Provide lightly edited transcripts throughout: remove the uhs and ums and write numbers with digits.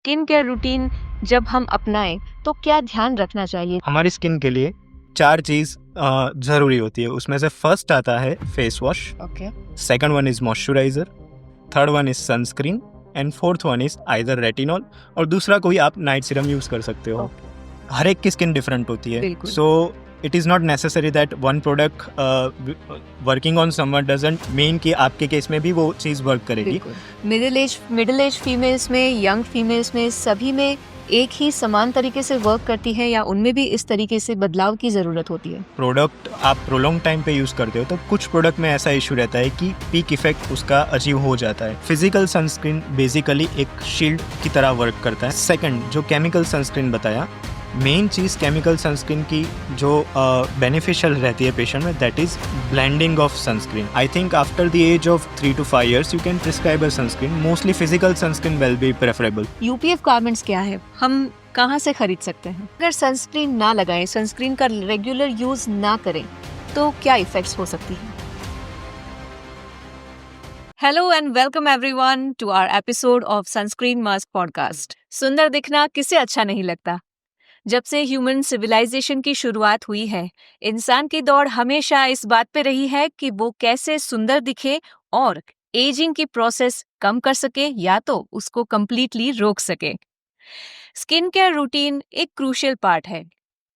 Skin care routine जब हम अपनाएं तो क्या ध्यान रखना चाहिए? हमारी स्किन के लिए 4 चीज़ ज़रूरी होती है। उसमें से फर्स्ट आता है face wash, okay. Second one is moisturiser, third one is sunscreen and fourth one is either retinol और दूसरा कोई आप नाइट सीरम यूज़ कर सकते हो। हर एक की स्किन डिफरेंट होती है, बिल्कुल। So it is not necessary that one product working on someone doesn't mean कि आपके केस में भी वो चीज़ वर्क करेगी। बिल्कुल। मिडिल एज फीमेल्स में, यंग फीमेल्स में, सभी में एक ही समान तरीके से वर्क करती है या उनमें भी इस तरीके से बदलाव की ज़रूरत होती है? प्रोडक्ट आप प्रोलॉन्ग टाइम पे यूज़ करते हो तो कुछ प्रोडक्ट में ऐसा इशू रहता है कि पीक इफेक्ट उसका अचीव हो जाता है। फिजिकल सनस्क्रीन बेसिकली एक शील्ड की तरह वर्क करता है। सेकंड, जो केमिकल सनस्क्रीन बताया, मेन चीज़ केमिकल सनस्क्रीन की जो बेनिफिशियल रहती है पेशेंट में, that is blending of sunscreen. I think after the age of 3 to 5 years you can prescribe a sunscreen. Mostly physical sunscreen will be preferable. UPF garments क्या है? हम कहाँ से खरीद सकते हैं? अगर सनस्क्रीन ना लगाएं, सनस्क्रीन का रेगुलर यूज ना करें तो क्या इफेक्ट्स हो सकती हैं? Hello and welcome everyone to our episode of sunscreen must podcast. सुंदर दिखना किसे अच्छा नहीं लगता? जब से ह्यूमन सिविलाइजेशन की शुरुआत हुई है, इंसान की दौड़ हमेशा इस बात पे रही है कि वो कैसे सुंदर दिखे और एजिंग की प्रोसेस कम कर सके या तो उसको कंप्लीटली रोक सके। स्किन केयर रूटीन एक क्रूशियल पार्ट है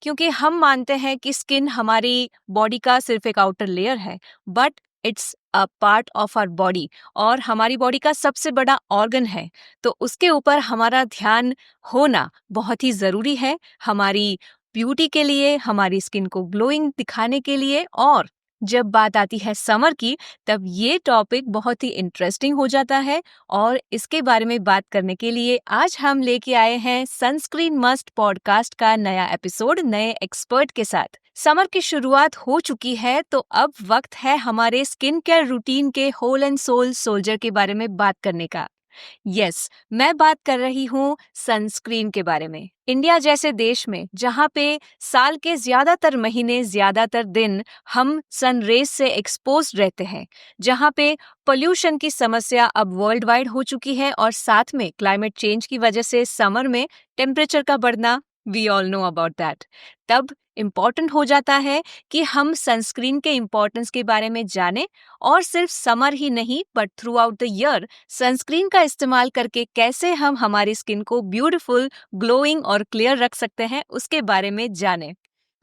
क्योंकि हम मानते हैं कि स्किन हमारी बॉडी का सिर्फ एक आउटर लेयर है, but it's a part of our body और हमारी बॉडी का सबसे बड़ा ऑर्गन है। तो उसके ऊपर हमारा ध्यान होना बहुत ही ज़रूरी है, हमारी ब्यूटी के लिए, हमारी स्किन को ग्लोइंग दिखाने के लिए। और जब बात आती है समर की, तब ये टॉपिक बहुत ही इंटरेस्टिंग हो जाता है। और इसके बारे में बात करने के लिए आज हम लेके आए हैं सनस्क्रीन मस्ट पॉडकास्ट का नया एपिसोड नए एक्सपर्ट के साथ। समर की शुरुआत हो चुकी है तो अब वक्त है हमारे स्किन केयर रूटीन के होल एंड सोल सोल्जर के बारे में बात करने का। यस, मैं बात कर रही हूँ सनस्क्रीन के बारे में। इंडिया जैसे देश में जहाँ पे साल के ज्यादातर महीने, ज्यादातर दिन हम सन रेज से एक्सपोज रहते हैं, जहाँ पे पोल्यूशन की समस्या अब वर्ल्ड वाइड हो चुकी है और साथ में क्लाइमेट चेंज की वजह से समर में टेम्परेचर का बढ़ना, we all know about that. तब इम्पॉर्टेंट हो जाता है कि हम सनस्क्रीन के इम्पोर्टेंस के बारे में जानें और सिर्फ समर ही नहीं but through out the year sunscreen का इस्तेमाल करके कैसे हम हमारी स्किन को ब्यूटीफुल, ग्लोइंग और क्लियर रख सकते हैं उसके बारे में जानें।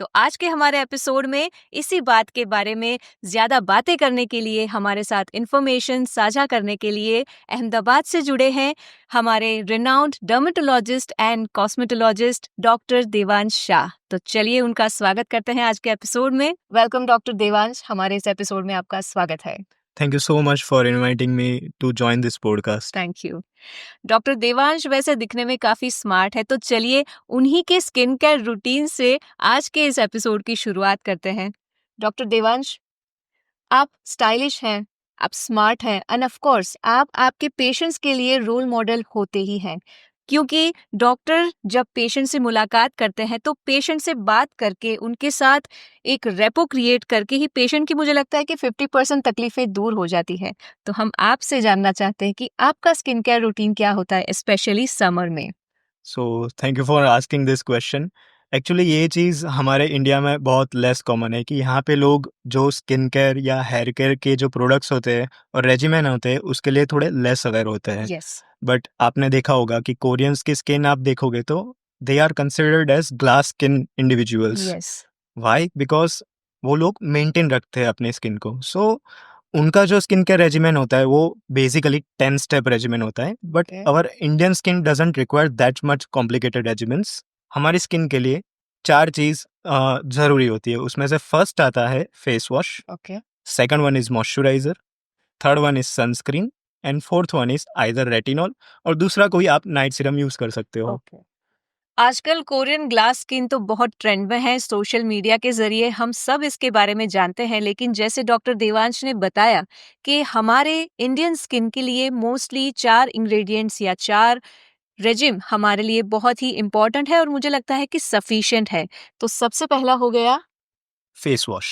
तो आज के हमारे एपिसोड में इसी बात के बारे में ज्यादा बातें करने के लिए, हमारे साथ इंफॉर्मेशन साझा करने के लिए अहमदाबाद से जुड़े हैं हमारे renowned dermatologist and cosmetologist doctor Devansh Shah. तो चलिए उनका स्वागत करते हैं आज के एपिसोड में। वेलकम डॉक्टर देवांश, हमारे इस एपिसोड में आपका स्वागत है। Thank you so much for inviting me to join this podcast. Thank you. Doctor Devansh वैसे दिखने में काफी स्मार्ट है, तो चलिए उन्हीं के स्किन केयर रूटीन से आज के इस एपिसोड की शुरुआत करते हैं। डॉक्टर देवांश, आप स्टाइलिश हैं, आप स्मार्ट हैं एंड ऑफ कोर्स आप आपके पेशेंट्स के लिए रोल मॉडल होते ही हैं, क्योंकि डॉक्टर जब पेशेंट से मुलाकात करते हैं तो पेशेंट से बात करके उनके साथ एक रेपो क्रिएट करके ही पेशेंट की, मुझे लगता है कि 50% तकलीफें दूर हो जाती है। तो हम आपसे जानना चाहते हैं कि आपका स्किन केयर रूटीन क्या होता है, स्पेशली समर में? So thank you for asking this question. Actually ये चीज़ हमारे इंडिया में बहुत लेस कॉमन है कि यहाँ पे लोग जो स्किन केयर या हेयर केयर के जो प्रोडक्ट्स होते हैं और रेजिमेन होते हैं उसके लिए थोड़े लेस अवेयर होते हैं। यस। बट आपने देखा होगा कि कोरियंस की स्किन आप देखोगे तो they are considered as glass skin individuals. Yes. Why? Because वो लोग मेंटेन रखते हैं अपने स्किन को। सो उनका जो स्किन केयर रेजिमेन होता है वो बेसिकली 10 स्टेप रेजिमेन होता है, but Okay. Our Indian skin doesn't require that much complicated regiments. हमारी स्किन के लिए 4 चीज़ ज़रूरी होती है। उसमें से फर्स्ट आता है face wash, okay. Second one is moisturiser, third one is sunscreen and fourth one is either retinol और दूसरा कोई आप नाइट सीरम यूज़ कर सकते हो। ओके। आजकल कोरियन ग्लास स्किन तो बहुत ट्रेंड में है, सोशल मीडिया के जरिए हम सब इसके बारे में जानते हैं। लेकिन जैसे डॉक्टर देवांश ने बताया कि हमारे इंडियन स्किन के लिए मोस्टली 4 इंग्रेडिएंट्स या 4 रेजिम हमारे लिए बहुत ही इम्पोर्टेंट है और मुझे लगता है कि सफिशिएंट है। तो सबसे पहला हो गया फेस वॉश।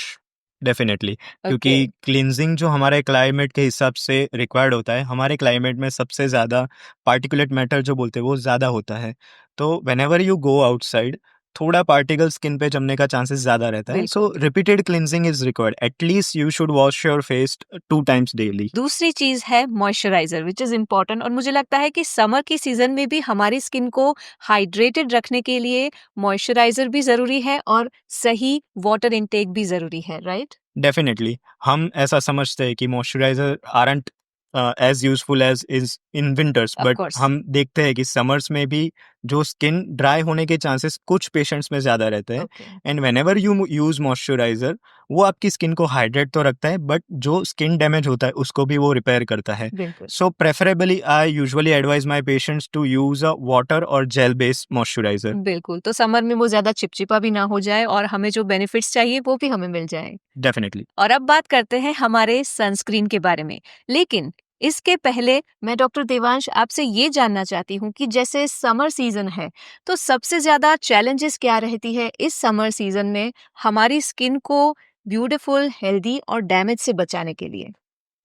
डेफिनेटली, क्योंकि क्लींजिंग जो हमारे क्लाइमेट के हिसाब से रिक्वायर्ड होता है, हमारे क्लाइमेट में सबसे ज़्यादा पार्टिकुलेट मैटर जो बोलते हैं वो ज़्यादा होता है। तो व्हेनेवर यू गो आउटसाइड, थोड़ा पार्टिकल स्किन पे जमने का चांसेस ज़्यादा रहता है। सो बिल्कुल। Repeated cleansing is required. At least you should wash your face 2 times daily. दूसरी चीज है मॉइस्चराइजर विच इज इम्पोर्टेंट, और मुझे लगता है कि समर की सीजन में भी हमारी स्किन को हाइड्रेटेड रखने के लिए मॉइस्चराइजर भी जरूरी है और सही वाटर इनटेक भी जरूरी है, राइट? डेफिनेटली, हम ऐसा समझते हैं कि moisturiser aren't as useful as is in winters, of but course. हम देखते हैं कि समर्स में भी जो स्किन ड्राई होने के चांसेस कुछ पेशेंट्स में ज़्यादा रहते हैं। Okay. And whenever you use moisturiser, वो आपकी स्किन को हाइड्रेट तो रखता है, बट जो स्किन डैमेज होता है उसको भी वो रिपेयर करता है। बिल्कुल। So preferably I usually advise my patients to use a water और जेल बेस्ड मॉइस्चराइज़र। बिल्कुल, तो समर में वो ज़्यादा चिपचिपा भी ना हो जाए और हमें जो बेनिफिट्स चाहिए वो भी हमें मिल जाए। डेफिनेटली। और अब बात करते हैं हमारे सनस्क्रीन के बारे में। लेकिन इसके पहले मैं डॉक्टर देवांश आपसे ये जानना चाहती हूँ कि जैसे समर सीज़न है, तो सबसे ज़्यादा चैलेंजेस क्या रहती है इस समर सीज़न में हमारी स्किन को ब्यूटीफुल, हेल्दी और डैमेज से बचाने के लिए?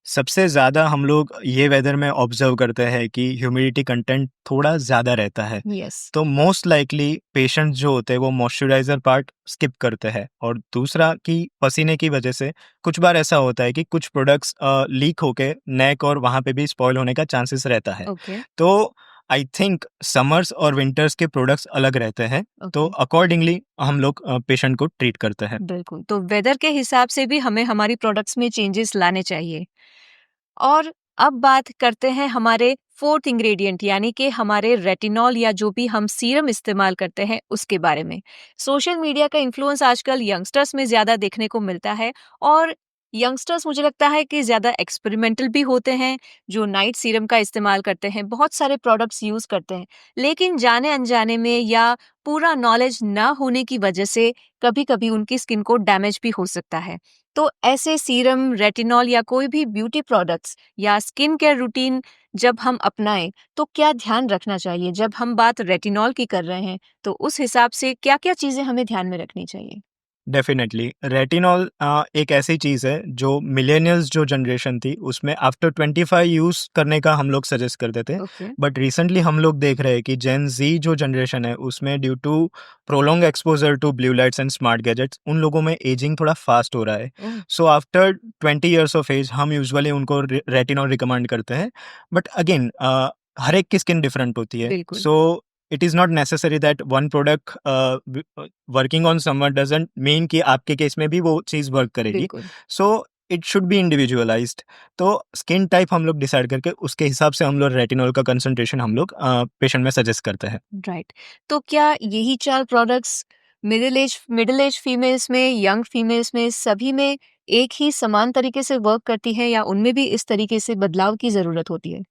सबसे ज़्यादा हम लोग ये वेदर में ऑब्जर्व करते हैं कि ह्यूमिडिटी कंटेंट थोड़ा ज़्यादा रहता है। यस। तो मोस्ट लाइकली पेशेंट जो होते हैं वो मॉइस्चराइज़र पार्ट स्किप करते हैं, और दूसरा कि पसीने की वजह से कुछ बार ऐसा होता है कि कुछ प्रोडक्ट्स लीक होके नेक और वहाँ पे भी स्पॉइल होने का चांसेस रहता है। ओके। तो आई थिंक समर्स और विंटर्स के प्रोडक्ट्स अलग रहते हैं, तो ओके। अकॉर्डिंगली हम लोग पेशेंट को ट्रीट करते हैं। बिल्कुल, तो वेदर के हिसाब से भी हमें हमारी प्रोडक्ट्स में चेंजेस लाने चाहिए। और अब बात करते हैं हमारे फोर्थ इंग्रेडिएंट यानी कि हमारे रेटिनॉल या जो भी हम सीरम इस्तेमाल करते हैं उसके बारे में। सोशल मीडिया का इन्फ्लुएंस आजकल यंगस्टर्स में ज़्यादा देखने को मिलता है, और यंगस्टर्स मुझे लगता है कि ज़्यादा एक्सपेरिमेंटल भी होते हैं, जो नाइट सीरम का इस्तेमाल करते हैं, बहुत सारे प्रोडक्ट्स यूज़ करते हैं। लेकिन जाने अनजाने में या पूरा नॉलेज ना होने की वजह से कभी-कभी उनकी स्किन को डैमेज भी हो सकता है। तो ऐसे सीरम, रेटिनॉल या कोई भी ब्यूटी प्रोडक्ट्स या स्किन केयर रूटीन जब हम अपनाएं तो क्या ध्यान रखना चाहिए? जब हम बात रेटिनॉल की कर रहे हैं तो उस हिसाब से क्या-क्या चीजें हमें ध्यान में रखनी चाहिए? डेफिनेटली, रेटिनॉल एक ऐसी चीज़ है जो मिलेनियल्स जो जनरेशन थी उसमें आफ्टर 25 यूज़ करने का हम लोग सजेस्ट करते थे। ओके। बट रिसेंटली हम लोग देख रहे हैं कि जेन ज़ी जो जनरेशन है उसमें due to prolong exposure to blue lights and smart gadgets, उन लोगों में एजिंग थोड़ा फास्ट हो रहा है। Oh! So after 20 years of age हम यूजुअली उनको रेटिनॉल रिकमेंड करते हैं। बट अगेन हर एक की स्किन डिफरेंट होती है। बिल्कुल। सो it is not necessary that one product working on someone doesn't mean कि आपके केस में भी वो चीज़ वर्क करेगी। बिल्कुल। So it should be individualised. तो स्किन टाइप हम लोग डिसाइड करके उसके हिसाब से हम लोग रेटिनॉल का कंसंट्रेशन हम लोग पेशेंट में सजेस्ट करते हैं। राइट। तो क्या यही 4 प्रोडक्ट्स मिडिल एज फीमेल्स में, यंग फीमेल्स में, सभी में एक ही समान तरीके से वर्क करती है या उनमें भी इस तरीके से बदलाव की ज़रूरत होती है?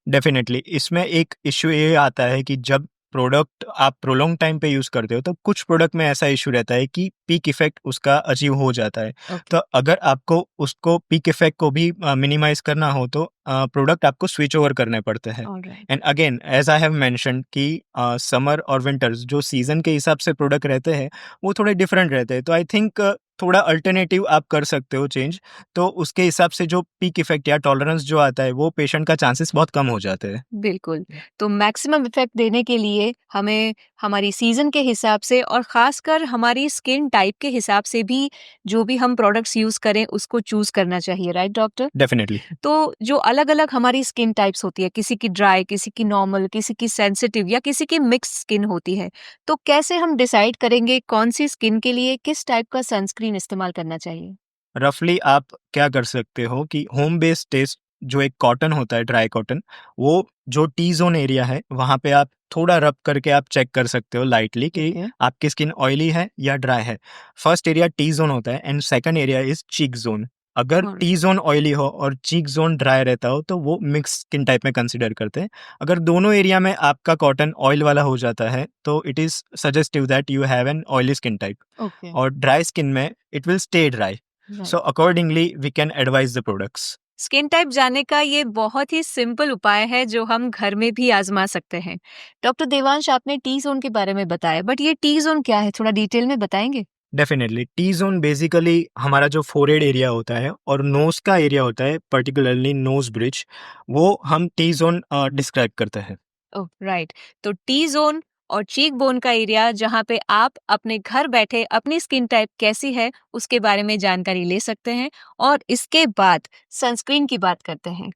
डेफिनेटली, इसमें एक इश्यू ये आता है कि जब प्रोडक्ट आप प्रोलॉन्ग टाइम पे यूज़ करते हो तो कुछ प्रोडक्ट में ऐसा इश्यू रहता है कि पीक इफेक्ट उसका अचीव हो जाता है। ओके। तो अगर आपको उसको पीक इफेक्ट को भी मिनिमाइज करना हो तो प्रोडक्ट आपको स्विच ओवर करने पड़ते हैं। Alright. And again as I have mention कि समर और विंटर्स जो सीजन के हिसाब से प्रोडक्ट रहते हैं वो थोड़े डिफरेंट रहते हैं। तो आई थिंक थोड़ा अल्टरनेटिव आप कर सकते हो चेंज, तो उसके हिसाब से जो पीक इफेक्ट या टॉलरेंस जो आता है वो पेशेंट का चांसेस बहुत कम हो जाते हैं। बिल्कुल। तो मैक्सिमम इफ़ेक्ट देने के लिए हमें हमारी सीज़न के हिसाब से और ख़ासकर हमारी स्किन टाइप के हिसाब से भी जो भी हम प्रोडक्ट्स यूज़ करें उसको चूज़ करना चाहिए, राइट डॉक्टर? डेफिनेटली। तो जो अलग-अलग हमारी स्किन टाइप्स होती है, किसी की ड्राई, किसी की नॉर्मल, किसी की सेंसिटिव या किसी की मिक्स्ड स्किन होती है। तो कैसे हम डिसाइड करेंगे कौन-सी स्किन के लिए किस टाइप का सनस्क्रीन इस्तेमाल करना चाहिए? रफली आप क्या कर सकते हो कि होम बेस्ड टेस्ट जो एक कॉटन होता है, ड्राई कॉटन, वो जो टी जोन एरिया है वहाँ पे आप थोड़ा रब करके आप चेक कर सकते हो लाइटली कि ओके। आपकी स्किन ऑयली है या ड्राई है। फर्स्ट एरिया टी जोन होता है and second area is cheek zone. अगर ऑलराइट। टी जोन ऑयली हो और चीक जोन ड्राई रहता हो तो वो मिक्स स्किन टाइप में कंसिडर करते हैं। अगर दोनों एरिया में आपका कॉटन ऑयल वाला हो जाता है तो it is suggestive that you have an oily skin type, okay. और ड्राई स्किन में it will stay dry. Right. So accordingly we can advise the products. Skin type जानने का ये बहुत ही सिंपल उपाय है जो हम घर में भी आजमा सकते हैं। डॉक्टर देवांश, आपने टी जोन के बारे में बताया, बट ये टी जोन क्या है, थोड़ा डिटेल में बताएंगे? डेफिनेटली टी जोन बेसिकली हमारा जो फोरहेड एरिया होता है और नोज का एरिया होता है, पर्टिकुलरली नोज ब्रिज, वो हम टी जोन डिस्क्राइब करते हैं। Oh right. तो टी जोन और चीक बोन का एरिया जहाँ पे आप अपने घर बैठे अपनी स्किन टाइप कैसी है उसके बारे में जानकारी ले सकते हैं। और इसके बाद सनस्क्रीन की बात करते हैं।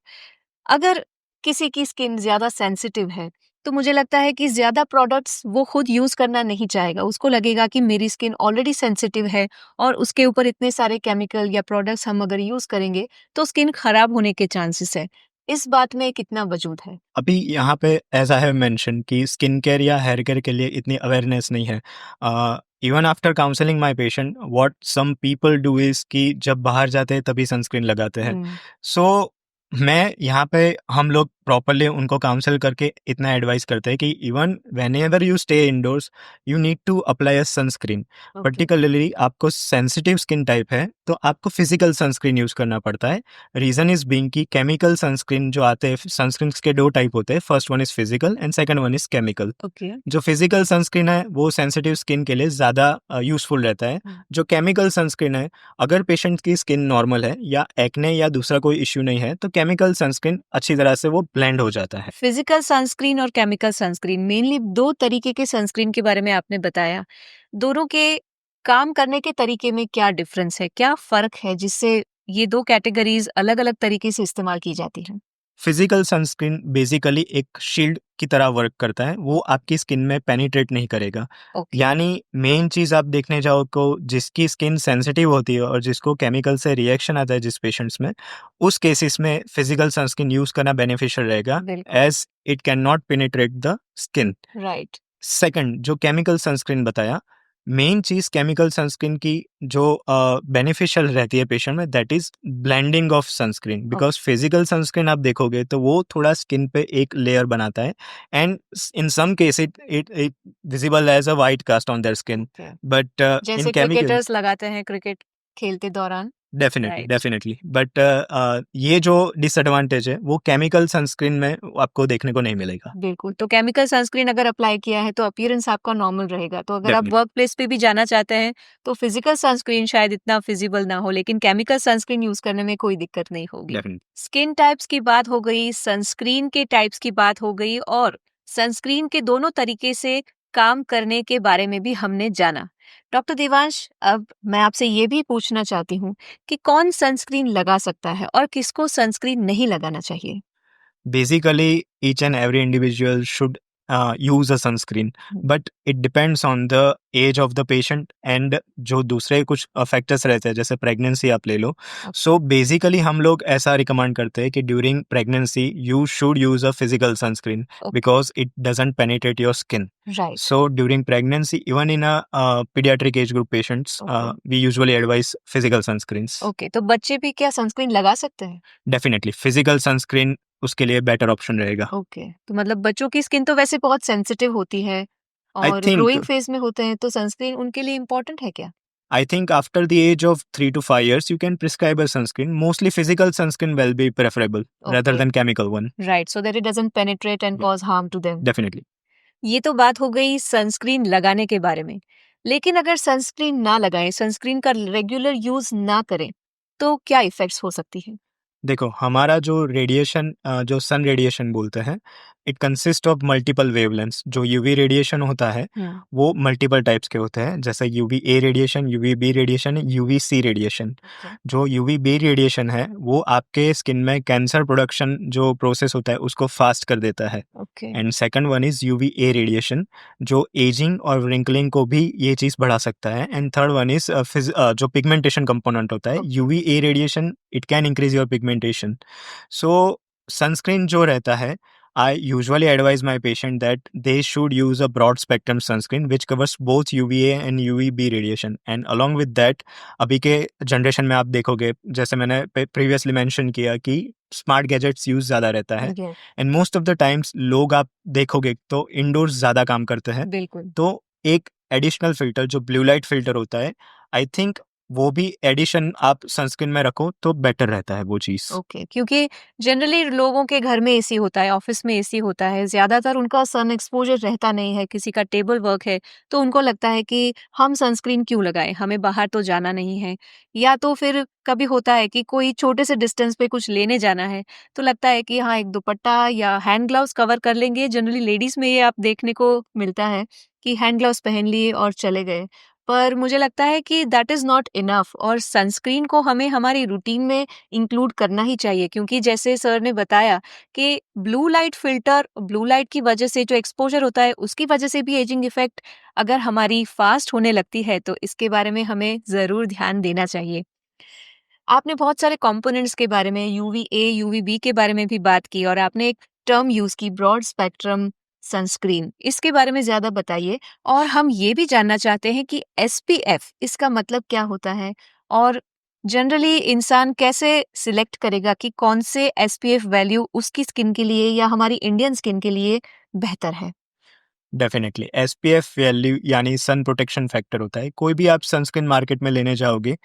अगर किसी की स्किन ज़्यादा सेंसिटिव है, तो मुझे लगता है कि ज़्यादा प्रोडक्ट्स वो खुद यूज़ करना नहीं चाहेगा। उसको लगेगा कि मेरी स्किन ऑलरेडी सेंसिटिव है और उसके ऊपर इतने सारे केमिकल या प्रोडक्ट्स हम अगर यूज़ करेंगे, तो स्किन खराब होने के चांसेस है। इस बात में कितना वजूद है? अभी यहाँ पे एज आई हैव मेंशन कि स्किन केयर या हेयर केयर के लिए इतनी अवेयरनेस नहीं है। Even after counselling my patient, what some people do is कि जब बाहर जाते हैं तभी सनस्क्रीन लगाते हैं। हुँ, सो मैं यहाँ पे हम लोग प्रॉपर्ली उनको काउंसल करके इतना एडवाइस करते हैं कि even whenever you stay indoors, you need to apply a sunscreen. Okay, particularly आपको सेंसिटिव स्किन टाइप है तो आपको फिजिकल सनस्क्रीन यूज़ करना पड़ता है। रीज़न इज़ बीइंग कि केमिकल सनस्क्रीन जो आते हैं, सनस्क्रीन्स के 2 टाइप होते हैं, first one is physical and second one is chemical. Okay. जो फिजिकल सनस्क्रीन है वो सेंसिटिव स्किन के लिए ज़्यादा यूज़फुल रहता है। हुँ। जो केमिकल सनस्क्रीन है, अगर पेशेंट की स्किन नॉर्मल है या एक्ने या दूसरा कोई इश्यू नहीं है, तो केमिकल सनस्क्रीन अच्छी तरह से वो ब्लेंड हो जाता है। फिजिकल सनस्क्रीन और केमिकल सनस्क्रीन मेनली 2 तरीके के सनस्क्रीन के बारे में आपने बताया। दोनों के काम करने के तरीके में क्या डिफरेंस है? क्या फ़र्क है जिससे ये 2 कैटेगरीज़ अलग-अलग तरीके से इस्तेमाल की जाती हैं? फिजिकल सनस्क्रीन बेसिकली एक शील्ड की तरह वर्क करता है, वो आपकी स्किन में पेनिट्रेट नहीं करेगा। ओके, यानी मेन चीज़ आप देखने जाओ को जिसकी स्किन सेंसिटिव होती है और जिसको केमिकल से रिएक्शन आता है जिस पेशेंट्स में, उस केसेस में फिजिकल सनस्क्रीन यूज़ करना बेनिफिशियल रहेगा, बिल्कुल, as it can not penetrate the skin. Right, second, जो केमिकल सनस्क्रीन बताया, मेन चीज़ केमिकल सनस्क्रीन की जो बेनिफिशियल रहती है पेशेंट में, that is blending of sunscreen. Because physical sunscreen आप देखोगे तो वो थोड़ा स्किन पे एक लेयर बनाता है and in some case it visible as a white cast on their skin. Okay. But in जैसे केमिकल क्रिकेटर्स लगाते हैं क्रिकेट खेलते दौरान, डेफ़िनेटली, राइट। डेफ़िनेटली। बट ये जो डिसएडवांटेज है वो केमिकल सनस्क्रीन में आपको देखने को नहीं मिलेगा। बिल्कुल, तो केमिकल सनस्क्रीन अगर अप्लाई किया है तो अपीयरेंस आपका नॉर्मल रहेगा। तो अगर आप डेफ़िनेटली, वर्क प्लेस पे भी जाना चाहते हैं, तो फिजिकल सनस्क्रीन शायद इतना विजिबल ना हो, लेकिन केमिकल सनस्क्रीन यूज़ करने में कोई दिक्कत नहीं होगी। डेफ़िनेटली। स्किन टाइप्स की बात हो गई, सनस्क्रीन के टाइप्स की बात हो गई और सनस्क्रीन के दोनों तरीके से काम करने के बारे में भी हमने जाना। डॉक्टर देवांश, अब मैं आपसे ये भी पूछना चाहती हूँ कि कौन सनस्क्रीन लगा सकता है और किसको सनस्क्रीन नहीं लगाना चाहिए? Basically, each and every individual should use a sunscreen, but it depends on the age of the patient and जो दूसरे कुछ फैक्टर्स रहते हैं जैसे प्रेगनेंसी आप ले लो। सो बेसिकली हम लोग ऐसा रिकमेंड करते हैं कि during pregnancy you should use a physical sunscreen because it doesn't penetrate your skin. Right, So during pregnancy, even in a pediatric age group patients, okay. we usually advise physical sunscreens. Okay, तो बच्चे भी क्या sunscreen लगा सकते हैं? Definitely, physical sunscreen उसके लिए better option रहेगा. ओके, तो मतलब बच्चों की स्किन तो वैसे बहुत सेंसिटिव होती है I और think ग्रोइंग फेज में होते हैं, तो सनस्क्रीन उनके लिए इम्पोर्टेंट है क्या? I think after the age of 3 to 5 years, you can prescribe a sunscreen. Mostly physical sunscreen will be preferable rather okay, than chemical one. Right, so that it doesn't penetrate and Yeah, cause harm to them. definitely. ये तो बात हो गई sunscreen लगाने के बारे में। लेकिन अगर सनस्क्रीन ना लगाएं, सनस्क्रीन का रेगुलर यूज ना करें, तो क्या इफेक्ट्स हो सकती है? देखो हमारा जो रेडिएशन जो सन रेडिएशन बोलते हैं, it consist of multiple wavelengths. जो यूवी रेडिएशन होता है हम्म, वो मल्टीपल टाइप्स के होते हैं, जैसे UV A radiation, UV B radiation, UV C radiation. Okay, जो यूवी बी रेडिएशन है वो आपके स्किन में कैंसर प्रोडक्शन जो प्रोसेस होता है उसको फास्ट कर देता है. Okay, and second one is UV A radiation, जो एजिंग और रिंकलिंग को भी ये चीज़ बढ़ा सकता है. एंड थर्ड वन इज जो पिगमेंटेशन कंपोनेंट होता है, UV A radiation it can increase your pigmentation. So sunscreen जो रहता है, I usually advise my patient that they should use a broad spectrum sunscreen which covers both UVA and UVB radiation. And along with that, अभी के generation में आप देखोगे, जैसे मैंने प्रीवियसली मेंशन किया कि स्मार्ट गैजेट्स यूज ज़्यादा रहता है yes, and most of the times लोग आप देखोगे तो इंडोर्स ज़्यादा काम करते हैं. बिल्कुल, तो एक एडिशनल फिल्टर जो ब्लू लाइट फिल्टर होता है, आई थिंक वो भी एडिशन आप सनस्क्रीन में रखो तो बेटर रहता है वो चीज़। ओके, क्योंकि जनरली लोगों के घर में एसी होता है, ऑफिस में एसी होता है, ज़्यादातर उनका सन एक्सपोज़र रहता नहीं है, किसी का टेबल वर्क है, तो उनको लगता है कि हम सनस्क्रीन क्यों लगाएँ, हमें बाहर तो जाना नहीं है। या तो फिर कभी होता है कि कोई छोटे से डिस्टेंस पे कुछ लेने जाना है, तो लगता है कि हाँ, एक दुपट्टा या हैंड ग्लव्स कवर कर लेंगे। जनरली लेडीज़ में ये आप देखने को मिलता है कि हैंड ग्लव्स पहन लिए और चले गए। पर मुझे लगता है कि दैट इज़ नॉट इनफ, और सनस्क्रीन को हमें हमारी रूटीन में इंक्लूड करना ही चाहिए, क्योंकि जैसे सर ने बताया कि blue light filter, blue light की वजह से जो एक्सपोजर होता है उसकी वजह से भी एजिंग इफेक्ट अगर हमारी फास्ट होने लगती है, तो इसके बारे में हमें ज़रूर ध्यान देना चाहिए। आपने बहुत सारे कंपोनेंट्स के बारे में, यूवीए यूवीबी के बारे में भी बात की, और आपने एक टर्म यूज़ की, ब्रॉड स्पेक्ट्रम सनस्क्रीन। इसके बारे में ज़्यादा बताइए। और हम ये भी जानना चाहते हैं कि एसपीएफ इसका मतलब क्या होता है, और जनरली इंसान कैसे सिलेक्ट करेगा कि कौन से एसपीएफ वैल्यू उसकी स्किन के लिए या हमारी इंडियन स्किन के लिए बेहतर है? डेफिनेटली एसपीएफ वैल्यू यानी सन प्रोटेक्शन फैक्टर होता है। कोई भी आप सनस्क्रीन मार्केट में लेने जाओगे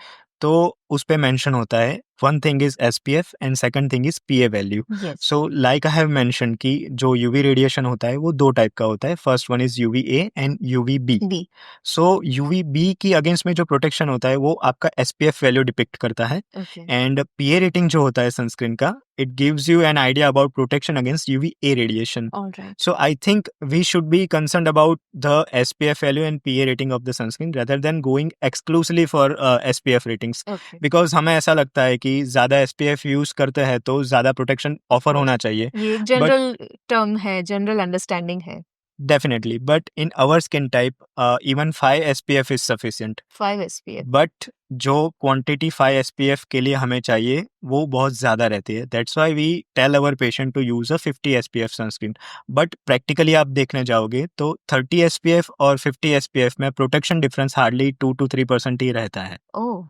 तो उस पे मेंशन होता है, one thing is SPF and second thing is PA value. Yes. So like I have mention कि जो यूवी रेडिएशन होता है वो दो टाइप का होता है। First one is UVA and UVB. B. So UVB की अगेंस्ट में जो प्रोटेक्शन होता है वो आपका एसपीएफ वैल्यू डिपिक्ट करता है। ओके। एंड पीए रेटिंग जो होता है सनस्क्रीन का, it gives you an idea about protection against UVA radiation. Alright. So I think we should be concerned about the SPF value and PA rating of the sunscreen rather than going exclusively for SPF ratings. Okay. Because हमें ऐसा लगता है कि ज़्यादा SPF use करते हैं तो ज़्यादा प्रोटेक्शन ऑफर होना चाहिए। ये एक बट जनरल टर्म है, जनरल अंडरस्टैंडिंग है। Definitely, but in our skin type even 5 SPF is sufficient. 5 SPF. But जो क्वांटिटी 5 SPF के लिए हमें चाहिए वो बहुत ज़्यादा रहती है। That's why we tell our patient to use a 50 SPF sunscreen. But practically आप देखने जाओगे तो 30 SPF और 50 SPF में प्रोटेक्शन डिफरेंस हार्डली 2 to 3% ही रहता है। ओह!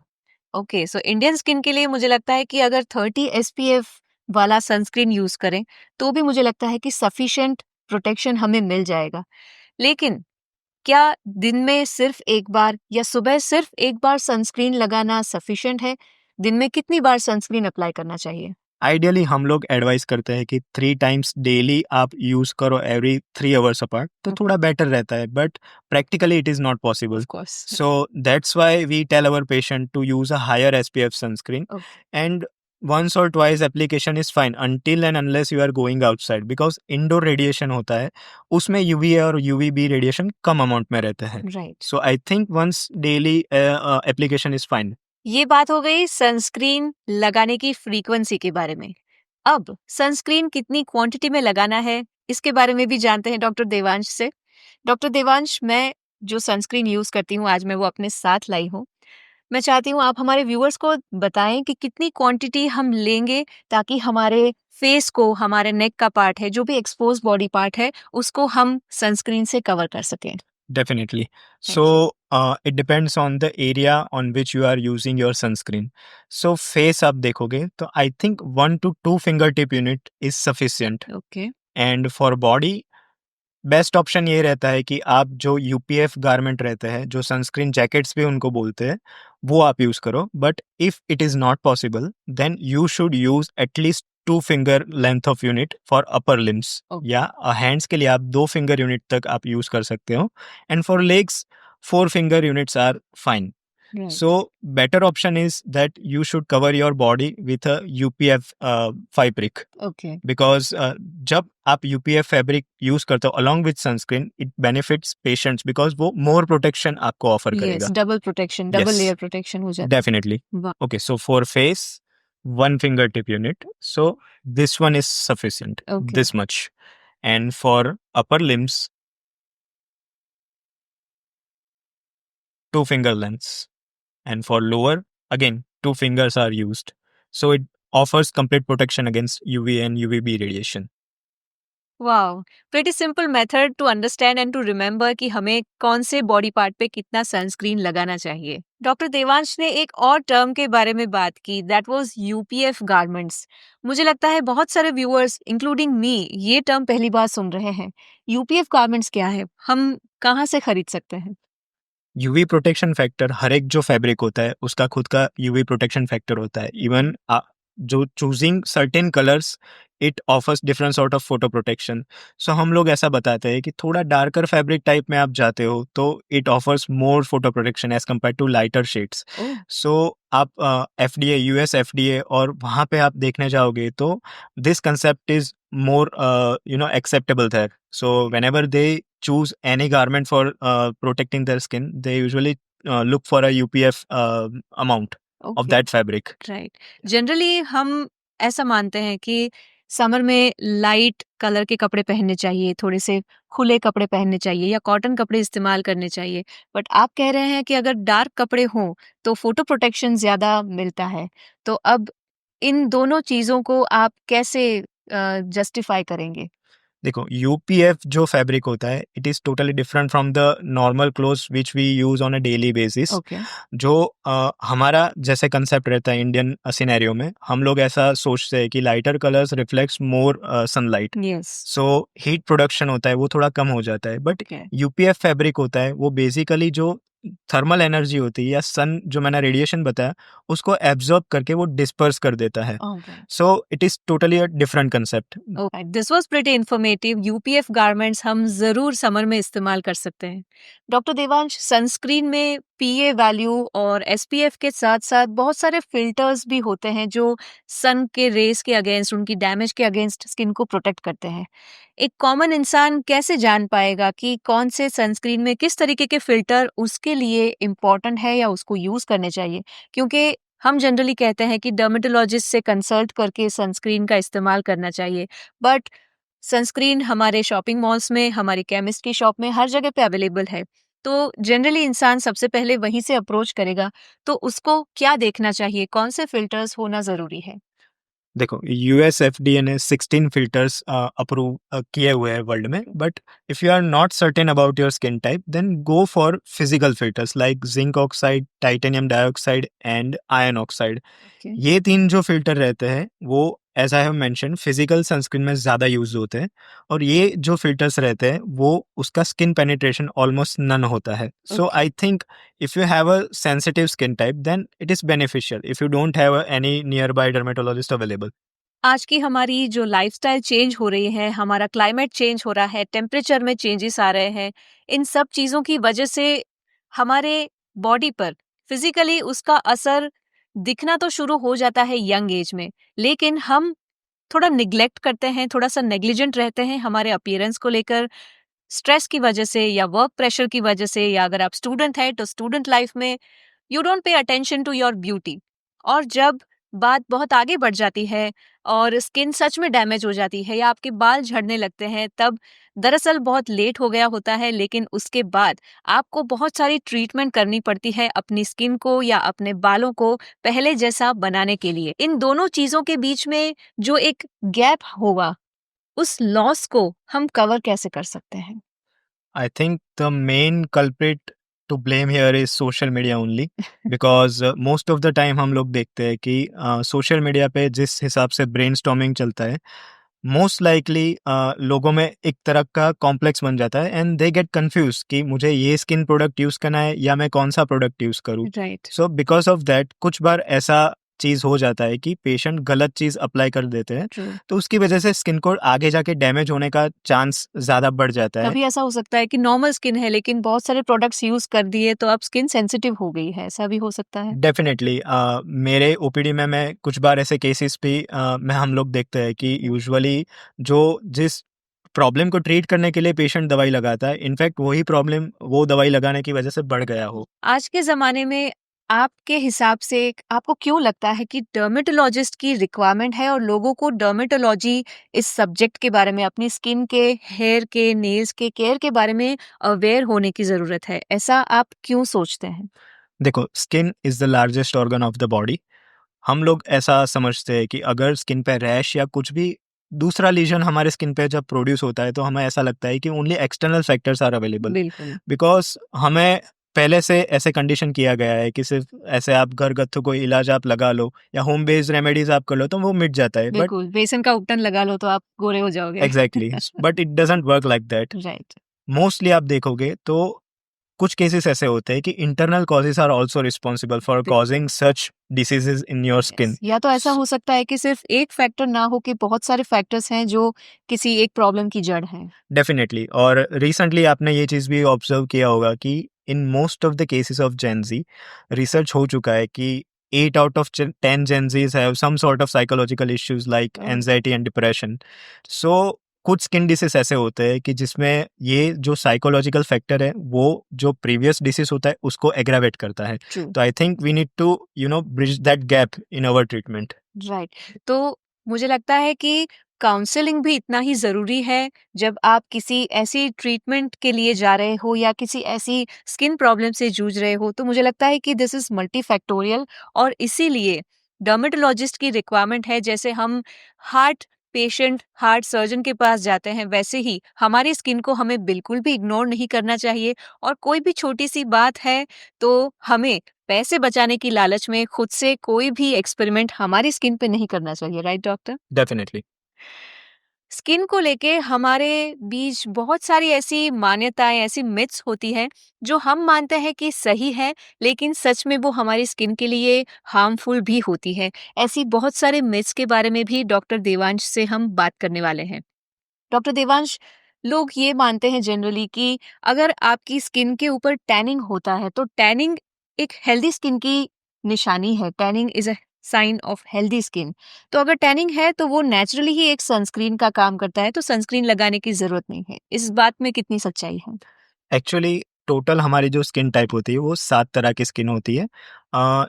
ओके, सो इंडियन स्किन के लिए मुझे लगता है कि अगर 30 एसपीएफ वाला सनस्क्रीन यूज़ करें, तो भी मुझे लगता है कि सफिशिएंट प्रोटेक्शन हमें मिल जाएगा। लेकिन क्या दिन में सिर्फ 1 बार या सुबह सिर्फ 1 बार सनस्क्रीन लगाना सफिशिएंट है? दिन में कितनी बार सनस्क्रीन अप्लाई करना चाहिए? आइडियली हम लोग एडवाइस करते हैं कि 3 टाइम्स डेली आप यूज़ करो एवरी 3 आवर्स अपार्ट, तो थोड़ा बेटर रहता है। But practically it is not possible. Of course. So that's why we tell our patient to use a higher SPF sunscreen, okay. and once or twice application is fine until and unless you are going outside, because indoor radiation होता है उसमें UVA और UVB radiation कम amount में रहते हैं। Right. So I think once daily application is fine. ये बात हो गई सनस्क्रीन लगाने की फ्रीक्वेंसी के बारे में। अब सनस्क्रीन कितनी क्वांटिटी में लगाना है, इसके बारे में भी जानते हैं डॉक्टर देवांश से। डॉक्टर देवांश, मैं जो सनस्क्रीन यूज़ करती हूँ, आज मैं वो अपने साथ लाई हूँ। मैं चाहती हूँ आप हमारे व्यूअर्स को बताएं कि कितनी क्वांटिटी हम लेंगे, ताकि हमारे फेस को, हमारे नेक का पार्ट है, जो भी एक्सपोज बॉडी पार्ट है, उसको हम सनस्क्रीन से कवर कर सकें। Definitely. Thank So you. it depends on the area on which you are using your sunscreen. So face आप देखोगे तो I think 1 to 2 fingertip unit is sufficient. Okay. And for body, best option ये रहता है कि आप जो UPF garment रहते हैं, जो सनस्क्रीन जैकेट्स भी उनको बोलते हैं, वो आप यूज़ करो। But if it is not possible then you should use at least 2 finger length of unit for upper limbs, okay. या हैंड्स के लिए आप 2 फिंगर यूनिट तक आप यूज़ कर सकते हो। And for legs 4 finger units are fine. Right. So better option is that you should cover your body with a UPF fabric, okay. because जब आप यूपीएफ फैब्रिक यूज करते हो along with sunscreen, it benefits patients because वो more protection आपको offer yes, करेगा। Double protection, double Yes, layer protection हो जाता definitely. है। वाह! Okay, so for face, 1 fingertip unit, so this one is sufficient, okay. this much. And for upper limbs, 2 finger lengths. And for lower, again 2 fingers are used, so it offers complete protection against UV and UVB radiation. Wow! Pretty simple method to understand and to remember कि हमें कौन से body part पे कितना sunscreen लगाना चाहिए। Doctor Devansh ने एक और टर्म के बारे में बात की, दैट वाज यूपीएफ गारमेंट्स। मुझे लगता है बहुत सारे व्यूअर्स इंक्लूडिंग मी ये टर्म पहली बार सुन रहे हैं। यूपीएफ गारमेंट्स क्या है? हम कहाँ से खरीद सकते हैं? यूवी प्रोटेक्शन फैक्टर, हर एक जो फैब्रिक होता है उसका खुद का यूवी प्रोटेक्शन फैक्टर होता है। इवन जो choosing certain colours, it offers different sort of photo protection. So हम लोग ऐसा बताते हैं कि थोड़ा डार्कर फैब्रिक टाइप में आप जाते हो तो it offers more photo protection as compared to lighter shades. Oh! So आप एफडीए, यूएस एफडीए, और वहाँ पे आप देखने जाओगे तो this concept is more acceptable there. So whenever they choose any garment for protecting their skin, they usually look for a UPF amount of okay, that fabric. Right. Generally हम ऐसा मानते हैं कि समर में लाइट कलर के कपड़े पहनने चाहिए, थोड़े से खुले कपड़े पहनने चाहिए या कॉटन कपड़े इस्तेमाल करने चाहिए। बट आप कह रहे हैं कि अगर डार्क कपड़े हों, तो फोटो प्रोटेक्शन ज़्यादा मिलता है। तो अब इन दोनों चीज़ों को आप कैसे जस्टिफाई करेंगे? देखो, यूपीएफ जो फैब्रिक होता है, it is totally different from the normal clothes which we use on a daily basis. Okay, जो हमारा जैसे कंसेप्ट रहता है इंडियन सिनेरियो में, हम लोग ऐसा सोचते हैं कि लाइटर कलर्स रिफ्लेक्ट्स मोर sunlight, yes, so heat production होता है वो थोड़ा कम हो जाता है। बट ओके, यूपीएफ फैब्रिक होता है वो बेसिकली जो थर्मल एनर्जी होती है या सन जो मैंने रेडिएशन बताया उसको एब्जॉर्ब करके वो डिस्पर्स कर देता है। Alright. So it is totally a different concept. Okay, this was pretty informative. UPF garments हम जरूर समर में इस्तेमाल कर सकते हैं। डॉक्टर देवांश, सनस्क्रीन में पीए वैल्यू और एसपीएफ के साथ साथ बहुत सारे फिल्टर्स भी होते हैं जो सन के रेस के अगेंस्ट, उनकी डैमेज के अगेंस्ट स्किन को प्रोटेक्ट करते हैं। एक कॉमन इंसान कैसे जान पाएगा कि कौन से सनस्क्रीन में किस तरीके के फिल्टर उसके लिए इम्पोर्टेंट है या उसको यूज करने चाहिए? क्योंकि हम जनरली कहते हैं कि डर्मेटोलॉजिस्ट से कंसल्ट करके सनस्क्रीन का इस्तेमाल करना चाहिए, बट सनस्क्रीन हमारे शॉपिंग मॉल्स में, हमारी केमिस्ट की शॉप में हर जगह पे अवेलेबल है। तो जनरली इंसान सबसे पहले वहीं से अप्रोच करेगा, तो उसको क्या देखना चाहिए? कौन से फिल्टर्स होना ज़रूरी है? देखो, यूएस एफडीए ने 16 फिल्टर्स अप्रूव किए हुए हैं वर्ल्ड में। But if you are not certain about your skin type, then go for physical filters like zinc oxide, titanium dioxide and iron oxide. Okay, ये 3 जो फ़िल्टर रहते हैं वो as I have mention physical sunscreen में ज़्यादा use होते हैं, और ये जो फ़िल्टर्स रहते हैं वो उसका स्किन पेनिट्रेशन ऑलमोस्ट नन होता है। So okay. I think if you have a sensitive skin type then it is beneficial if you don't have any nearby dermatologist available. आज की हमारी जो लाइफस्टाइल चेंज हो रही है, हमारा क्लाइमेट चेंज हो रहा है, टेम्परेचर में चेंजेस आ रहे हैं, इन सब चीज़ों की वजह से हमारे बॉडी पर फिजिकली उसका असर दिखना तो शुरू हो जाता है यंग एज में, लेकिन हम थोड़ा निग्लेक्ट करते हैं, थोड़ा-सा नेग्लिजेंट रहते हैं हमारे अपीयरेंस को लेकर, स्ट्रेस की वजह से या वर्क प्रेशर की वजह से, या अगर आप स्टूडेंट हैं तो स्टूडेंट लाइफ में you don't pay attention to your beauty. और जब बात बहुत आगे बढ़ जाती है और स्किन सच में डैमेज हो जाती है या आपके बाल झड़ने लगते हैं, तब दरअसल बहुत लेट हो गया होता है, लेकिन उसके बाद आपको बहुत सारी ट्रीटमेंट करनी पड़ती है अपनी स्किन को या अपने बालों को पहले जैसा बनाने के लिए। इन दोनों चीजों के बीच में जो एक गैप होगा, उस लॉस को हम कवर कैसे कर सकते हैं? I think the main culprit to blame here is social media only, because most of the time हम लोग देखते हैं कि सोशल मीडिया पे जिस हिसाब से ब्रेनस्टॉर्मिंग चलता है, मोस्ट लाइकली लोगों में एक तरह का कॉम्प्लेक्स बन जाता है एंड दे गेट कंफ्यूज कि मुझे ये स्किन प्रोडक्ट यूज़ करना है या मैं कौन सा प्रोडक्ट यूज़ करूँ। Right. So because of that कुछ बार ऐसा चीज़ हो जाता है कि पेशेंट गलत चीज़ अप्लाई कर देते हैं, ट्रू। तो उसकी वजह से स्किन को आगे जाके डैमेज होने का चांस ज़्यादा बढ़ जाता है। कभी ऐसा हो सकता है कि नॉर्मल स्किन है लेकिन बहुत सारे प्रोडक्ट्स यूज कर दिए तो अब स्किन सेंसिटिव हो गई है, ऐसा भी हो सकता है? डेफिनेटली मेरे ओपीडी में मैं कुछ बार ऐसे केसेस भी में हम लोग देखते हैं कि यूजुअली जो जिस प्रॉब्लम को ट्रीट करने के लिए पेशेंट दवाई लगाता है, इनफैक्ट वही प्रॉब्लम वो दवाई लगाने की वजह से बढ़ गया हो। आज के ज़माने में आपके हिसाब से आपको क्यों लगता है कि डर्मेटोलॉजिस्ट की रिक्वायरमेंट है और लोगों को डर्मेटोलॉजी इस सब्जेक्ट के बारे में, अपनी स्किन के, हेयर के, नेल्स के केयर के बारे में अवेयर होने की ज़रूरत है? ऐसा आप क्यों सोचते हैं? देखो, skin is the largest organ of the body. हम लोग ऐसा समझते हैं कि अगर स्किन पे रैश या कुछ भी दूसरा लीजन हमारे स्किन पे जब प्रोड्यूस होता है तो हमें ऐसा लगता है कि only external factors are available, बिल्कुल, बिकॉज हमें पहले से ऐसे कंडीशन किया गया है कि सिर्फ ऐसे आप घरगथ्थु कोई इलाज आप लगा लो या होम बेस्ड रेमेडीज आप कर लो तो वो मिट जाता है। बट बिल्कुल। बेसन का उपटन लगा लो तो आप गोरे हो जाओगे। Exactly, but it doesn't work like that. Right. Mostly आप देखोगे तो कुछ केसेस ऐसे होते हैं कि internal causes are also responsible for causing such diseases in your skin. या तो ऐसा हो सकता है कि सिर्फ एक फैक्टर ना हो कि बहुत सारे फैक्टर्स हैं जो किसी एक प्रॉब्लम की जड़ हैं। डेफिनेटली। और रिसेंटली आपने ये चीज़ भी ऑब्जर्व किया होगा कि in most of the cases of Gen Z research हो चुका है कि 8 out of 10 Gen Zs have some sort of psychological issues like anxiety and depression. So कुछ स्किन डिसीज ऐसे होते हैं कि जिसमें ये जो साइकोलॉजिकल फैक्टर है वो जो प्रीवियस डिसीज होता है उसको एग्रावेट करता है। ट्रू, तो I think we need to bridge that gap in our treatment. Right. तो मुझे लगता है कि काउंसलिंग भी इतना ही ज़रूरी है जब आप किसी ऐसी ट्रीटमेंट के लिए जा रहे हो या किसी ऐसी स्किन प्रॉब्लम से जूझ रहे हो, तो मुझे लगता है कि दिस इज़ मल्टीफैक्टोरियल और इसीलिए डर्मेटोलॉजिस्ट की रिक्वायरमेंट है। जैसे हम हार्ट पेशेंट, हार्ट सर्जन के पास जाते हैं, वैसे ही हमारी स्किन को हमें बिल्कुल भी इग्नोर नहीं करना चाहिए और कोई भी छोटी-सी बात है, तो हमें पैसे बचाने की लालच में खुद से कोई भी एक्सपेरिमेंट हमारी स्किन पे नहीं करना चाहिए, राइट डॉक्टर? डेफिनेटली। स्किन को लेके हमारे बीच बहुत सारी ऐसी मान्यताएं, ऐसी मिथ्स होती हैं जो हम मानते हैं कि सही है, लेकिन सच में वो हमारी स्किन के लिए हार्मफुल भी होती है। ऐसी बहुत सारे मिथ्स के बारे में भी डॉक्टर देवांश से हम बात करने वाले हैं। डॉक्टर देवांश, लोग ये मानते हैं जनरली कि अगर आपकी स्किन के ऊपर टैनिंग होता है तो टैनिंग एक हेल्दी स्किन की निशानी है। Tanning is a sign of healthy skin. तो अगर टैनिंग है तो वो नेचुरली ही एक सनस्क्रीन का काम करता है, तो सनस्क्रीन लगाने की जरूरत नहीं है। इस बात में कितनी सच्चाई है? एक्चुअली टोटल हमारी जो स्किन टाइप होती है वो 7 तरह की स्किन होती है।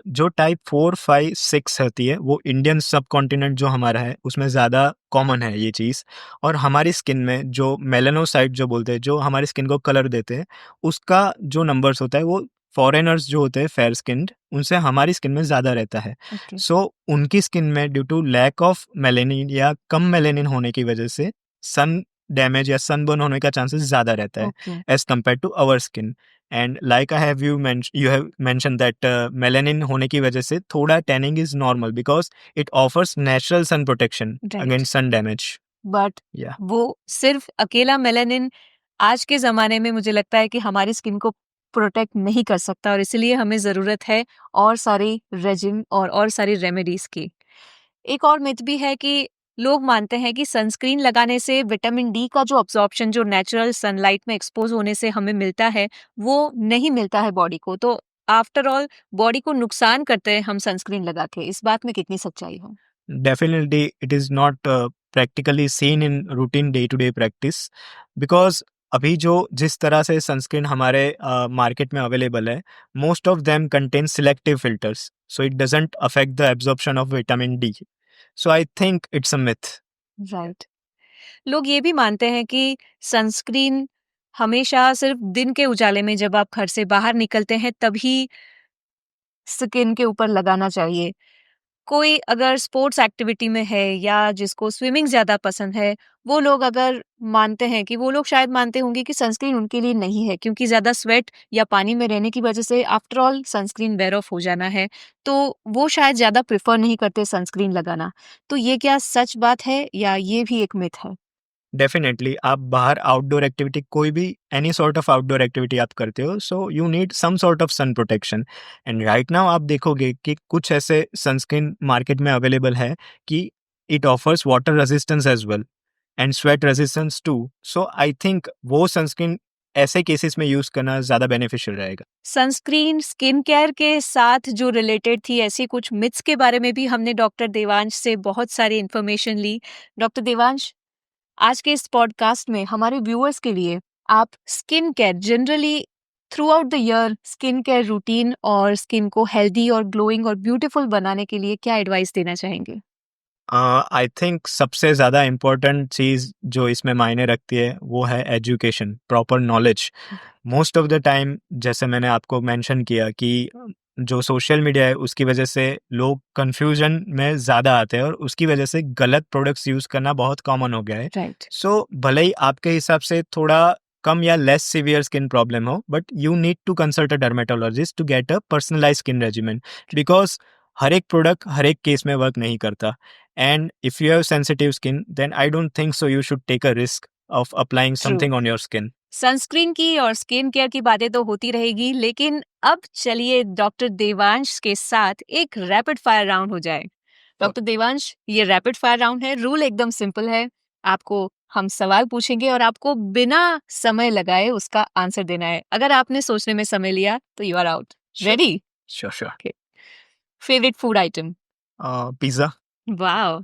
जो टाइप 4, 5, 6 होती है वो इंडियन सब कॉन्टिनेंट जो हमारा है उसमें ज़्यादा कॉमन है ये चीज़। और हमारी स्किन में जो मेलानोसाइट जो बोलते हैं, जो हमारी स्किन को कलर देते हैं, उसका जो नंबर्स होता है वो फॉरेनर्स जो होते हैं फेयर स्किन्ड उनसे हमारी स्किन में ज़्यादा रहता है। ओके। सो उनकी स्किन में due to lack of melanin या कम मेलेनिन होने की वजह से सन डैमेज या सनबर्न होने का चांसेस ज़्यादा रहता है okay. as compared to our skin. And like I have you have mentioned that melanin होने की वजह से थोड़ा tanning is normal because it offers natural sun protection right. against sun damage. But Yeah, वो सिर्फ अकेला मेलानिन आज के ज़माने में मुझे लगता है कि हमारी स्किन को प्रोटेक्ट नहीं कर सकता और इसलिए हमें ज़रूरत है और सारी रेजिम और सारी रेमेडीज़ की। एक और मिथ भी है कि लोग मानते हैं कि सनस्क्रीन लगाने से विटामिन डी का जो अब्जॉर्प्शन जो नेचुरल सनलाइट में एक्सपोज होने से हमें मिलता है, वो नहीं मिलता है बॉडी को। तो आफ्टर ऑल बॉडी को नुकसान करते हैं हम सनस्क्रीन लगा के। इस बात में कितनी सच्चाई है? definitely it is not practically seen in routine day to day practice because अभी जो जिस तरह से सनस्क्रीन हमारे मार्केट में अवेलेबल है, most of them contain selective filters, so it doesn't affect the absorption of vitamin D. So I think it's a myth. Right. लोग ये भी मानते हैं कि सनस्क्रीन हमेशा सिर्फ दिन के उजाले में जब आप घर से बाहर निकलते हैं तभी स्किन के ऊपर लगाना चाहिए। कोई अगर स्पोर्ट्स एक्टिविटी में है या जिसको स्विमिंग ज़्यादा पसंद है, वो लोग अगर मानते हैं कि वो लोग शायद मानते होंगे कि सनस्क्रीन उनके लिए नहीं है क्योंकि ज़्यादा स्वेट या पानी में रहने की वजह से after all sunscreen wear off हो जाना है, तो वो शायद ज़्यादा प्रेफ़र नहीं करते सनस्क्रीन लगाना। तो ये क्या सच बात है या ये भी एक मिथ है? डेफिनेटली आप बाहर आउटडोर एक्टिविटी कोई भी any sort of outdoor activity आप करते हो, so you need some sort of sun protection. And right now आप देखोगे कि कुछ ऐसे सनस्क्रीन मार्केट में अवेलेबल है कि it offers water resistance as well and sweat resistance too. So I think वो सनस्क्रीन ऐसे केसेस में यूज करना ज़्यादा बेनिफिशियल रहेगा। सनस्क्रीन स्किन केयर के साथ जो रिलेटेड थी ऐसी कुछ मिथ्स के बारे में भी हमने डॉक्टर देवांश से बहुत सारी इन्फॉर्मेशन ली। डॉक्टर देवांश, आज के इस पॉडकास्ट में हमारे व्यूअर्स के लिए आप skin care generally through out the year skin care routine और स्किन को हेल्दी और ग्लोइंग और ब्यूटीफुल बनाने के लिए क्या एडवाइस देना चाहेंगे? आई थिंक सबसे ज़्यादा इम्पोर्टेंट चीज़ जो इसमें मायने रखती है वो है education, proper knowledge. Most of the time जैसे मैंने आपको मेंशन किया कि जो सोशल मीडिया है उसकी वजह से लोग कंफ्यूजन में ज़्यादा आते हैं और उसकी वजह से गलत प्रोडक्ट्स यूज़ करना बहुत कॉमन हो गया है। राइट। सो भले ही आपके हिसाब से थोड़ा कम या लेस सीवियर स्किन प्रॉब्लम हो, but you need to consult a dermatologist to get a personalise skin regiment because हर एक प्रोडक्ट हर एक केस में वर्क नहीं करता। And if you have sensitive skin then I don't think so you should take a risk of applying true. something on your skin. Sunscreen की और skin care की बातें तो होती रहेगी, लेकिन अब चलिए डॉक्टर देवांश के साथ एक रैपिड फायर राउंड हो जाए। डॉक्टर देवांश, ये रैपिड फायर राउंड है, रूल एकदम सिंपल है। आपको हम सवाल पूछेंगे और आपको बिना समय लगाए उसका आंसर देना है। अगर आपने सोचने में समय लिया तो you are out. Ready? Sure. Favourite food item? Pizza. Wow!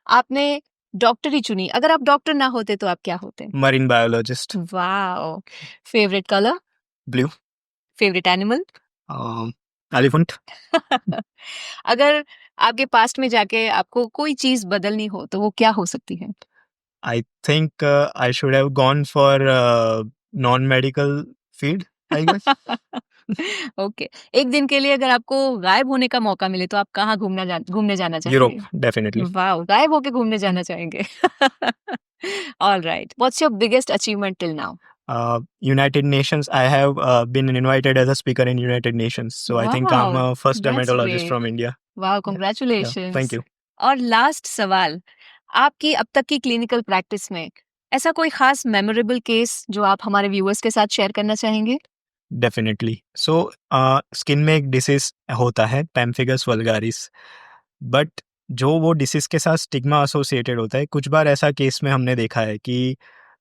आपने डॉक्टरी चुनी, अगर आप डॉक्टर ना होते तो आप क्या होते? Marine biologist. Wow! Favourite colour? Blue. Favourite animal? Elephant. अगर आपके पास्ट में जाके आपको कोई चीज बदलनी हो तो वो क्या हो सकती है? I think I should have gone for non-medical field, I guess. Okay, एक दिन के लिए अगर आपको गायब होने का मौका मिले तो आप कहाँ घूमने जाना Europe, चाहेंगे? definitely. वाओ! गायब होके घूमने जाना चाहेंगे। All right, what's your biggest achievement till now? United Nations, I have been invited as a speaker in United Nations. So I think I'm wow, first that's dermatologist great. from India. Wow, Yeah, thank congratulations. you. और last सवाल, आपकी अब तक की clinical practice में ऐसा कोई खास मेमोरेबल केस जो आप हमारे व्यूअर्स के साथ शेयर करना चाहेंगे? डेफिनेटली। सो स्किन में एक डिसीज होता है पैम्फिगस वल्गारिस, बट जो वो डिसीज के साथ स्टिग्मा एसोसिएटेड होता है, कुछ बार ऐसा केस में हमने देखा है कि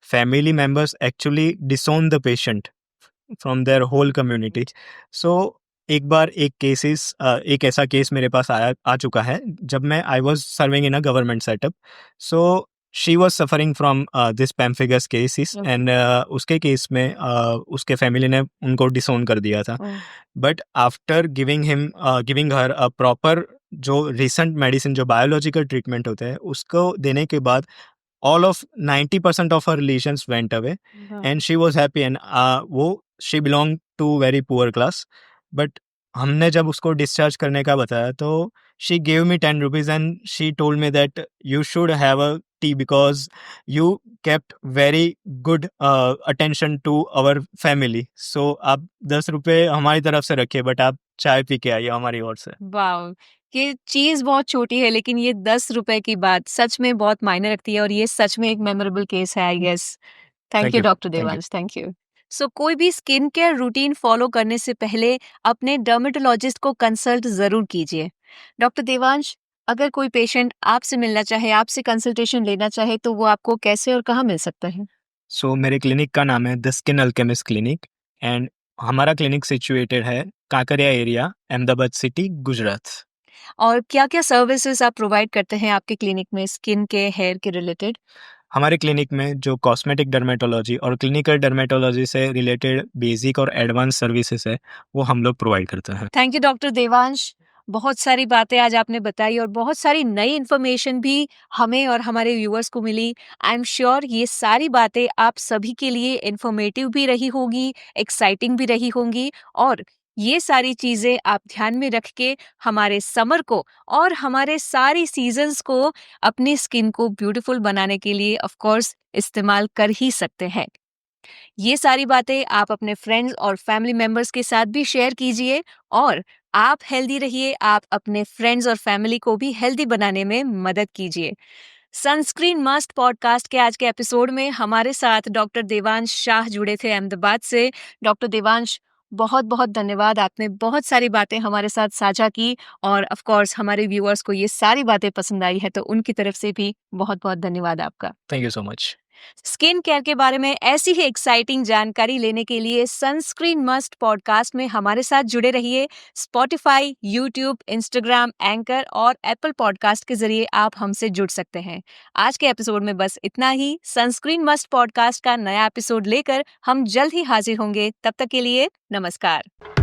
family members actually disown the patient from their whole community. So एक ऐसा केस मेरे पास आ चुका है जब मैं I was serving in a government setup. So she was suffering from this पैम्फिगस cases and उसके केस में उसके फैमिली ने उनको डिसोन कर दिया था। But after giving her a proper जो रिसेंट मेडिसिन, जो बायोलॉजिकल ट्रीटमेंट होते हैं, उसको देने के बाद all of 90% of her lesions went away and she was happy and वो she belonged to very poor class, but हमने जब उसको डिस्चार्ज करने का बताया तो she gave me 10 rupees and she told me that you should have a tea because you kept very good attention to our family, so आप 10 रुपए हमारी तरफ से रखिए बट आप चाय पी के आइए हमारी ओर से। वाओ! ये चीज़ बहुत छोटी है लेकिन ये 10 रुपए की बात सच में बहुत मायने रखती है और ये सच में एक मेमोरेबल केस है I guess. Thank thank you you. Doctor thank you. Devansh, thank you. So कोई भी स्किन केयर रूटीन फॉलो करने से पहले अपने डर्मेटोलॉजिस्ट को कंसल्ट ज़रूर कीजिए। डॉक्टर देवांश, अगर कोई पेशेंट आपसे मिलना चाहे, आपसे कंसल्टेशन लेना चाहे तो वो आपको कैसे और कहाँ मिल सकता है? सो मेरे क्लिनिक का नाम है the skin alchemist clinic and हमारा क्लिनिक सिचुएटेड है काकरिया एरिया, अहमदाबाद सिटी, गुजरात। और क्या-क्या सर्विसेज़ आप प्रोवाइड करते हैं आपके क्लिनिक में स्किन के, हेयर के रिलेटेड? हमारे क्लिनिक में जो कॉस्मेटिक डर्मेटोलॉजी और क्लिनिकल डर्मेटोलॉजी से रिलेटेड बेसिक और एडवांस सर्विसेज है, वो हम लोग प्रोवाइड करते हैं। Thank you doctor Devansh. बहुत सारी बातें आज आपने बताई और बहुत सारी नई इन्फॉर्मेशन भी हमें और हमारे व्यूअर्स को मिली। आई एम श्योर ये सारी बातें आप सभी के लिए इन्फॉर्मेटिव भी रही होगी, एक्साइटिंग भी रही होंगी और ये सारी चीज़ें आप ध्यान में रख के हमारे समर को और हमारे सारी सीजन्स को अपनी स्किन को ब्यूटीफुल बनाने के लिए ऑफ कोर्स इस्तेमाल कर ही सकते हैं। ये सारी बातें आप अपने फ्रेंड्स और फैमिली मेंबर्स के साथ भी शेयर कीजिए और आप हेल्दी रहिए, आप अपने फ्रेंड्स और फैमिली को भी हेल्दी बनाने में मदद कीजिए। सनस्क्रीन मस्ट पॉडकास्ट के आज के एपिसोड में हमारे साथ डॉक्टर देवांश शाह जुड़े थे अहमदाबाद से। डॉक्टर देवांश, बहुत बहुत धन्यवाद, आपने बहुत सारी बातें हमारे साथ साझा की और ऑफ कोर्स हमारे व्यूअर्स को ये सारी बातें पसंद आई है तो उनकी तरफ से भी बहुत बहुत धन्यवाद आपका। Thank you so much. Skin care के बारे में ऐसी ही एक्साइटिंग जानकारी लेने के लिए सनस्क्रीन मस्ट पॉडकास्ट में हमारे साथ जुड़े रहिए। स्पॉटिफाई, यूट्यूब, इंस्टाग्राम, एंकर और एप्पल पॉडकास्ट के जरिए आप हमसे जुड़ सकते हैं। आज के एपिसोड में बस इतना ही। सनस्क्रीन मस्ट पॉडकास्ट का नया एपिसोड लेकर हम जल्द ही हाजिर होंगे। तब तक के लिए नमस्कार।